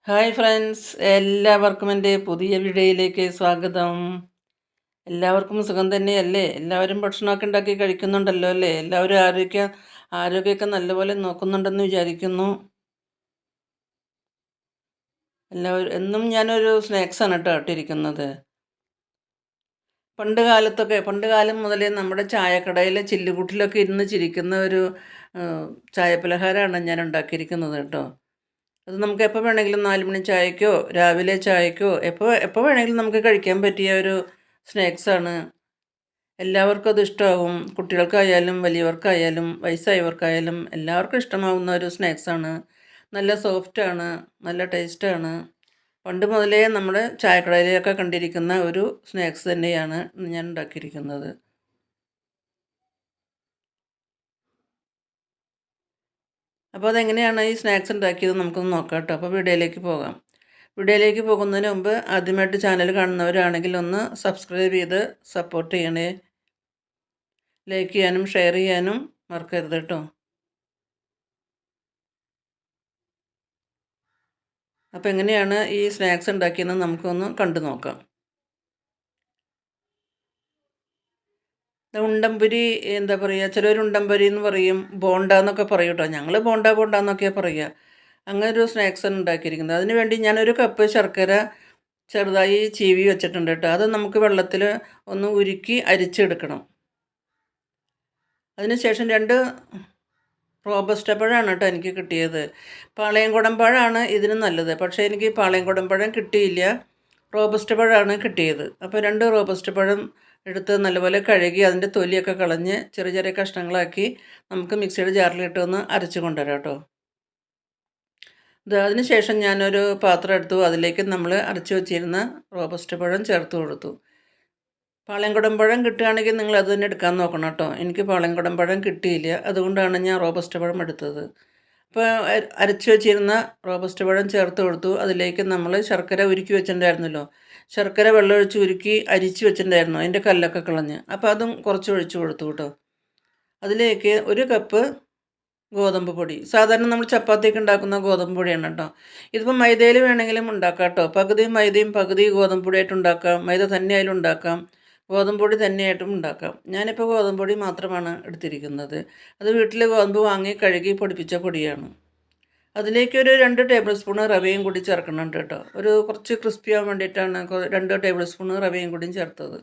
Hi friends, എല്ലാവർക്കും എൻ്റെ പുതിയ വീഡിയോയിലേക്ക് സ്വാഗതം. എല്ലാവർക്കും സുഖം തന്നെയല്ലേ? എല്ലാവരും ഭക്ഷണമൊക്കെ ഉണ്ടാക്കി കഴിക്കുന്നുണ്ടല്ലോ അല്ലേ? എല്ലാവരും ആരോഗ്യമൊക്കെ നല്ലപോലെ നോക്കുന്നുണ്ടെന്ന് വിചാരിക്കുന്നു. എല്ലാവരും എന്നും ഞാനൊരു സ്നാക്സാണ് കേട്ടോ ഇട്ടിരിക്കുന്നത്. പണ്ട് കാലം മുതലേ നമ്മുടെ ചായക്കടയിലെ ചില്ലുകൂട്ടിലൊക്കെ ഇരുന്ന് ചിരിക്കുന്ന ഒരു ചായപലഹാരമാണ് ഞാൻ ഉണ്ടാക്കിയിരിക്കുന്നത് കേട്ടോ. അത് നമുക്ക് എപ്പോൾ വേണമെങ്കിലും 4 മണി ചായക്കോ രാവിലെ ചായക്കോ എപ്പോൾ എപ്പോൾ വേണമെങ്കിലും നമുക്ക് കഴിക്കാൻ പറ്റിയ ഒരു സ്നാക്സാണ്. എല്ലാവർക്കും അത് ഇഷ്ടമാവും. കുട്ടികൾക്കായാലും വലിയവർക്കായാലും വയസ്സായവർക്കായാലും എല്ലാവർക്കും ഇഷ്ടമാവുന്ന ഒരു സ്നാക്സാണ്. നല്ല സോഫ്റ്റാണ്, നല്ല ടേസ്റ്റാണ്. പണ്ട് മുതലേ നമ്മുടെ ചായക്കടയിലൊക്കെ കണ്ടിരിക്കുന്ന ഒരു സ്നാക്സ് തന്നെയാണ് ഞാൻ ഉണ്ടാക്കിയിരിക്കുന്നത്. അപ്പോൾ അതെങ്ങനെയാണ് ഈ സ്നാക്സ് ഉണ്ടാക്കിയത് നമുക്കൊന്ന് നോക്കാം കേട്ടോ. അപ്പോൾ വീഡിയോയിലേക്ക് പോകാം. വീഡിയോയിലേക്ക് പോകുന്നതിന് മുമ്പ് ആദ്യമായിട്ട് ചാനൽ കാണുന്നവരാണെങ്കിൽ ഒന്ന് സബ്സ്ക്രൈബ് ചെയ്ത് സപ്പോർട്ട് ചെയ്യണേ. ലൈക്ക് ചെയ്യാനും ഷെയർ ചെയ്യാനും മറക്കരുത് കേട്ടോ. അപ്പോൾ എങ്ങനെയാണ് ഈ സ്നാക്സ് ഉണ്ടാക്കിയെന്ന് നമുക്കൊന്ന് കണ്ടു നോക്കാം. ഉണ്ടംപൊരി എന്താ പറയുക, ചിലർ ഉണ്ടംപൊരി എന്ന് പറയും, ബോണ്ട എന്നൊക്കെ പറയും കേട്ടോ. ഞങ്ങൾ ബോണ്ട എന്നൊക്കെയാണ് പറയുക. അങ്ങനെ ഒരു സ്നാക്സാണ് ഉണ്ടാക്കിയിരിക്കുന്നത്. അതിന് വേണ്ടി ഞാനൊരു കപ്പ് ശർക്കര ചെറുതായി ചീവി വെച്ചിട്ടുണ്ട് കേട്ടോ. അത് നമുക്ക് വെള്ളത്തിൽ ഒന്ന് ഉരുക്കി അരിച്ചെടുക്കണം. അതിനുശേഷം 2 റോബസ്റ്റ പഴമാണ് കേട്ടോ എനിക്ക് കിട്ടിയത്. പാളയംകുടം പഴമാണ് ഇതിന് നല്ലത്. പക്ഷേ എനിക്ക് പാളയംകുടം പഴം കിട്ടിയില്ല. റോബസ്റ്റ പഴമാണ് കിട്ടിയത്. അപ്പോൾ 2 റോബസ്റ്റ പഴം എടുത്ത് നല്ലപോലെ കഴുകി അതിൻ്റെ തൊലിയൊക്കെ കളഞ്ഞ് ചെറിയ ചെറിയ കഷ്ണങ്ങളാക്കി നമുക്ക് മിക്സിയുടെ ജാറിലിട്ട് ഒന്ന് അരച്ച് കൊണ്ടുവരാം കേട്ടോ. അതിന് ശേഷം ഞാനൊരു പാത്രം എടുത്തു. അതിലേക്ക് നമ്മൾ അരച്ച് വെച്ചിരുന്ന റോബസ്റ്റ പഴം ചേർത്ത് കൊടുത്തു. പാളയംകുടം പഴം കിട്ടുകയാണെങ്കിൽ നിങ്ങൾ അത് തന്നെ എടുക്കാൻ നോക്കണം കേട്ടോ. എനിക്ക് പാളയംകുടം പഴം കിട്ടിയില്ല. അതുകൊണ്ടാണ് ഞാൻ റോബസ്റ്റ പഴം എടുത്തത്. അപ്പോൾ അരച്ച് വെച്ചിരുന്ന റോബസ്റ്റ പഴം ചേർത്ത് കൊടുത്തു. അതിലേക്ക് നമ്മൾ ശർക്കര ഉരുക്കി വെച്ചിട്ടുണ്ടായിരുന്നല്ലോ. ശർക്കര വെള്ളമൊഴിച്ച് ഉരുക്കി അരിച്ച് വെച്ചിട്ടുണ്ടായിരുന്നു. അതിൻ്റെ കല്ലൊക്കെ കളഞ്ഞ്. അപ്പോൾ അതും കുറച്ച് ഒഴിച്ച് കൊടുത്തു കേട്ടോ. അതിലേക്ക് 1 കപ്പ് ഗോതമ്പ് പൊടി. സാധാരണ നമ്മൾ ചപ്പാത്തിയൊക്കെ ഉണ്ടാക്കുന്ന ഗോതമ്പ് പൊടിയാണ് കേട്ടോ. ഇതിപ്പോൾ മൈദയിൽ വേണമെങ്കിലും ഉണ്ടാക്കാം കേട്ടോ. പകുതി മൈദയും പകുതി ഗോതമ്പ് പൊടിയായിട്ട് ഉണ്ടാക്കാം. മൈദ തന്നെ ആയാലും ഉണ്ടാക്കാം. ഗോതമ്പ് പൊടി തന്നെയായിട്ടും ഉണ്ടാക്കാം. ഞാനിപ്പോൾ ഗോതമ്പ് പൊടി മാത്രമാണ് എടുത്തിരിക്കുന്നത്. അത് വീട്ടിൽ ഗോതമ്പ് വാങ്ങി കഴുകി പൊടിപ്പിച്ച പൊടിയാണ്. അതിലേക്ക് ഒരു 2 ടേബിൾ സ്പൂൺ റവയും കൂടി ചേർക്കുന്നുണ്ട് കേട്ടോ. ഒരു കുറച്ച് ക്രിസ്പി ആവാൻ വേണ്ടിയിട്ടാണ് 2 ടേബിൾ സ്പൂൺ റവയും കൂടിയും ചേർത്തത്.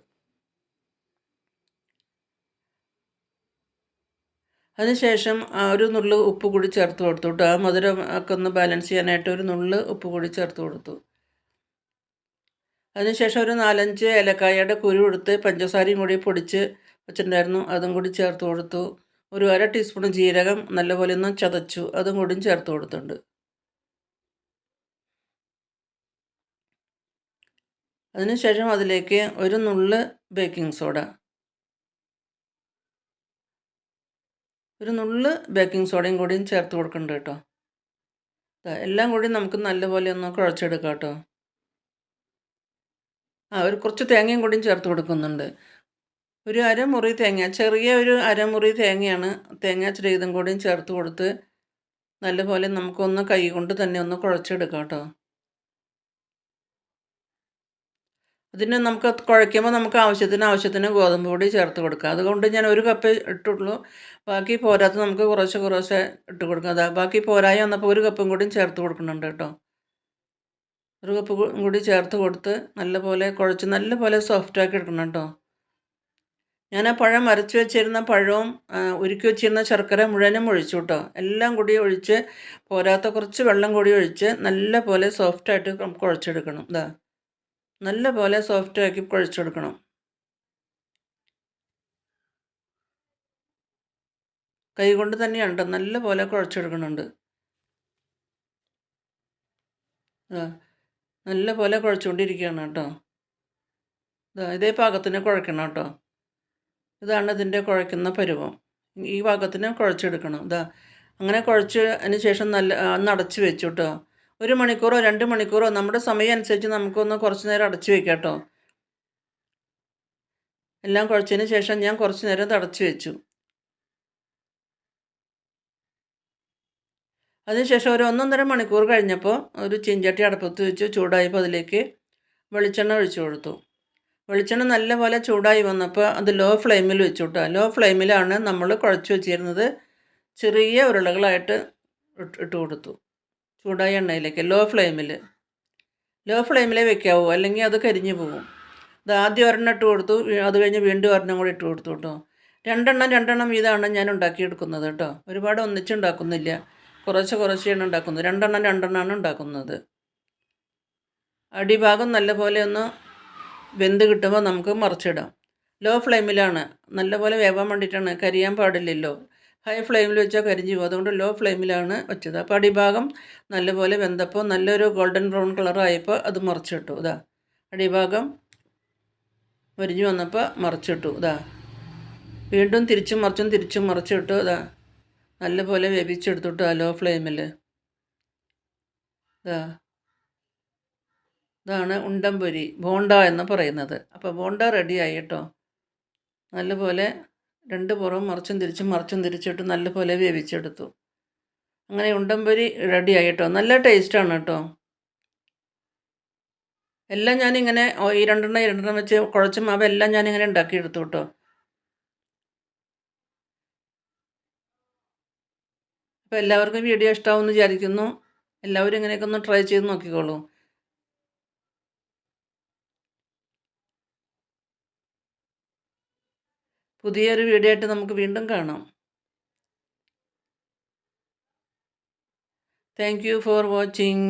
അതിനുശേഷം ഒരു നുള്ള് ഉപ്പ് കൂടി ചേർത്ത് കൊടുത്തു കേട്ടോ. ആ മധുരം ഒക്കെ ഒന്ന് ബാലൻസ് ചെയ്യാനായിട്ട് ഒരു നുള്ള് ഉപ്പ് കൂടി ചേർത്ത് കൊടുത്തു. അതിനുശേഷം ഒരു 4-5 ഏലക്കായയുടെ കുരു എടുത്ത് പഞ്ചസാരയും കൂടി പൊടിച്ച് വെച്ചിട്ടുണ്ടായിരുന്നു. അതും കൂടി ചേർത്ത് കൊടുത്തു. ഒരു 1/2 ടീസ്പൂൺ ജീരകം നല്ലപോലെ ഒന്ന് ചതച്ചു. അതും കൂടി ചേർത്ത് കൊടുത്തിട്ടുണ്ട്. അതിനുശേഷം അതിലേക്ക് ഒരു നുള്ള് ബേക്കിംഗ് സോഡ, ഒരു നുള്ള് ബേക്കിംഗ് സോഡയും കൂടിയും ചേർത്ത് കൊടുക്കുന്നുണ്ട് കേട്ടോ. എല്ലാം കൂടി നമുക്ക് നല്ലപോലെ ഒന്ന് കുഴച്ചെടുക്കാം കേട്ടോ. ഒരു കുറച്ച് തേങ്ങയും കൂടിയും ചേർത്ത് കൊടുക്കുന്നുണ്ട്. ഒരു അരമുറി തേങ്ങ, ചെറിയ ഒരു അരമുറി തേങ്ങയാണ്. തേങ്ങ ഇതും കൂടിയും ചേർത്ത് കൊടുത്ത് നല്ലപോലെ നമുക്കൊന്ന് കൈ കൊണ്ട് തന്നെ ഒന്ന് കുഴച്ചെടുക്കാം കേട്ടോ. അതിന് നമുക്ക് കുഴയ്ക്കുമ്പോൾ നമുക്ക് ആവശ്യത്തിന് ഗോതമ്പ് പൊടി ചേർത്ത് കൊടുക്കാം. അതുകൊണ്ട് ഞാൻ 1 കപ്പ് ഇട്ടുള്ളൂ. ബാക്കി പോരാത്ത നമുക്ക് കുറേശ്ശെ ഇട്ട് കൊടുക്കാം. ബാക്കി പോരായി വന്നപ്പോൾ 1 കപ്പും കൂടിയും ചേർത്ത് കൊടുക്കുന്നുണ്ട് കേട്ടോ. 1 കപ്പ് കൂടി ചേർത്ത് കൊടുത്ത് നല്ലപോലെ കുഴച്ച് നല്ലപോലെ സോഫ്റ്റാക്കി എടുക്കണം കേട്ടോ. ഞാൻ ആ പഴം അരച്ച് വെച്ചിരുന്ന പഴവും ഉരുക്കി വെച്ചിരുന്ന ശർക്കര മുഴുവനും ഒഴിച്ചു കേട്ടോ. എല്ലാം കൂടി ഒഴിച്ച് പോരാത്ത കുറച്ച് വെള്ളം കൂടി ഒഴിച്ച് നല്ലപോലെ സോഫ്റ്റായിട്ട് കുഴച്ചെടുക്കണം. നല്ലപോലെ സോഫ്റ്റാക്കി കുഴച്ചെടുക്കണം. കൈ കൊണ്ട് തന്നെയാണ് കേട്ടോ നല്ലപോലെ കുഴച്ചെടുക്കുന്നുണ്ട്. നല്ലപോലെ കുഴച്ചുകൊണ്ടിരിക്കുകയാണ് കേട്ടോ. ഇതേ പാകത്തിന് കുഴക്കണം കേട്ടോ. ഇതാണ് ഇതിൻ്റെ കുഴയ്ക്കുന്ന പരുവം. ഈ പാകത്തിന് കുഴച്ചെടുക്കണം. അങ്ങനെ കുഴച്ചതിന് ശേഷം ഒന്ന് അടച്ച് വെച്ചു കേട്ടോ. 1 മണിക്കൂറോ 2 മണിക്കൂറോ നമ്മുടെ സമയം അനുസരിച്ച് നമുക്കൊന്ന് കുറച്ച് നേരം അടച്ച് വെക്കാം കേട്ടോ. എല്ലാം കുഴച്ചതിന് ശേഷം ഞാൻ കുറച്ച് നേരം അത് അടച്ച് വെച്ചു. അതിനുശേഷം ഒരു 1 1/2 മണിക്കൂർ കഴിഞ്ഞപ്പോൾ ഒരു ചീഞ്ചട്ടി അടുപ്പത്ത് വെച്ച് ചൂടായപ്പോൾ അതിലേക്ക് വെളിച്ചെണ്ണ ഒഴിച്ചു കൊടുത്തു. വെളിച്ചെണ്ണ നല്ലപോലെ ചൂടായി വന്നപ്പോൾ അത് ലോ ഫ്ലെയിമിൽ വെച്ചു കേട്ടോ. ലോ ഫ്ലെയിമിലാണ് നമ്മൾ കുഴച്ച് വെച്ചിരുന്നത് ചെറിയ ഉരുളകളായിട്ട് ഇട്ട് കൊടുത്തു. ചൂടായ എണ്ണയിലേക്ക് ലോ ഫ്ലെയിമിലേ വെക്കാവൂ, അല്ലെങ്കിൽ അത് കരിഞ്ഞു പോകും. ഇത് ആദ്യം ഒരെണ്ണം ഇട്ട് കൊടുത്തു, അത് കഴിഞ്ഞ് വീണ്ടും ഒരെണ്ണം കൂടി ഇട്ട് കൊടുത്തു കേട്ടോ. രണ്ടെണ്ണം വീതമാണ് ഞാൻ ഉണ്ടാക്കിയെടുക്കുന്നത് കേട്ടോ. ഒരുപാട് ഒന്നിച്ചുണ്ടാക്കുന്നില്ല, കുറച്ചാണ് ഉണ്ടാക്കുന്നത്. രണ്ടെണ്ണമാണ് ഉണ്ടാക്കുന്നത്. അടിഭാഗം നല്ലപോലെ ഒന്ന് വെന്ത് കിട്ടുമ്പോൾ നമുക്ക് മറിച്ചിടാം. ലോ ഫ്ലെയിമിലാണ്, നല്ലപോലെ വേവാൻ വേണ്ടിയിട്ടാണ്, കരിയാൻ പാടില്ലല്ലോ. ഹൈ ഫ്ലെയിമിൽ വെച്ചാൽ കരിഞ്ഞു പോകും, അതുകൊണ്ട് ലോ ഫ്ലെയിമിലാണ് വെച്ചത്. അപ്പോൾ അടിഭാഗം നല്ലപോലെ വെന്തപ്പോൾ നല്ലൊരു ഗോൾഡൻ ബ്രൗൺ കളറായപ്പോൾ അത് മറിച്ചിട്ടു. ഇതാ അടിഭാഗം മൊരിഞ്ഞു വന്നപ്പോൾ മറിച്ചിട്ടു. ഇതാ വീണ്ടും തിരിച്ചും മറിച്ചിട്ടു. ഇതാ നല്ലപോലെ വേവിച്ചെടുത്തിട്ടു ലോ ഫ്ലെയിമിൽ. ഇതാണ് ഉണ്ടംപൊരി, ബോണ്ട എന്ന് പറയുന്നത്. അപ്പോൾ ബോണ്ട റെഡിയായി കേട്ടോ. നല്ലപോലെ രണ്ട് പുറവും മറിച്ചും തിരിച്ചിട്ട് നല്ലപോലെ വേവിച്ചെടുത്തു. അങ്ങനെ ഉണ്ടംപൊരി റെഡിയായി കേട്ടോ. നല്ല ടേസ്റ്റാണ് കേട്ടോ. എല്ലാം ഞാനിങ്ങനെ ഈ രണ്ടെണ്ണം വെച്ച് കുഴച്ച മാവ് എല്ലാം ഞാനിങ്ങനെ ഉണ്ടാക്കിയെടുത്തു കേട്ടോ. അപ്പോൾ എല്ലാവർക്കും വീഡിയോ ഇഷ്ടമാവുമെന്ന് വിചാരിക്കുന്നു. എല്ലാവരും ഇങ്ങനെയൊക്കെ ഒന്ന് ട്രൈ ചെയ്ത് നോക്കിക്കോളൂ. പുതിയൊരു വീഡിയോ ആയിട്ട് നമുക്ക് വീണ്ടും കാണാം. Thank you for watching.